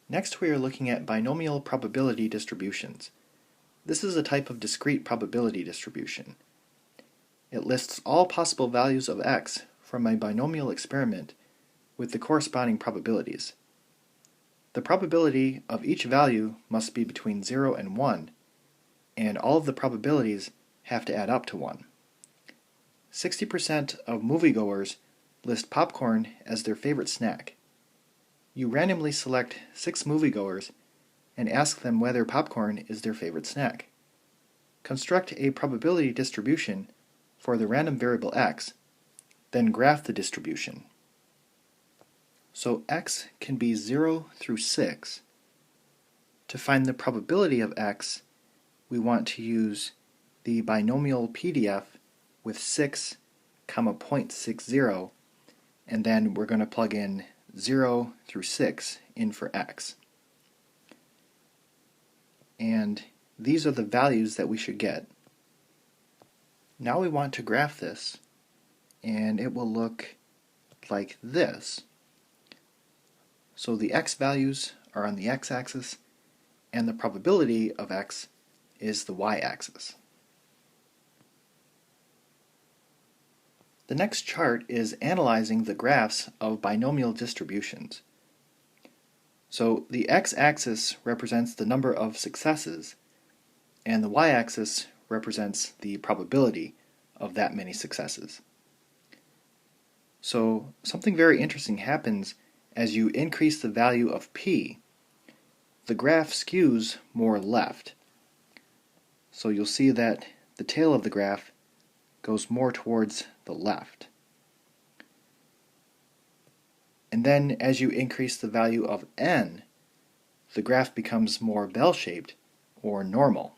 Next, we are looking at binomial probability distributions. This is a type of discrete probability distribution. It lists all possible values of x from a binomial experiment with the corresponding probabilities. The probability of each value must be between 0 and 1, and all of the probabilities have to add up to 1. 60% of moviegoers list popcorn as their favorite snack. You randomly select 6 moviegoers and ask them whether popcorn is their favorite snack. Construct a probability distribution for the random variable x, then graph the distribution. So x can be 0 through 6. To find the probability of x, we want to use the binomial PDF with 6, 0.60, and then we're going to plug in 0 through 6 in for x. And these are the values that we should get. Now we want to graph this, and it will look like this. So the x values are on the x-axis, and the probability of x is the y-axis. The next chart is analyzing the graphs of binomial distributions. So the x-axis represents the number of successes, and the y-axis represents the probability of that many successes. So something very interesting happens as you increase the value of p. The graph skews more left. So you'll see that the tail of the graph goes more towards the left. And then as you increase the value of n, the graph becomes more bell-shaped or normal.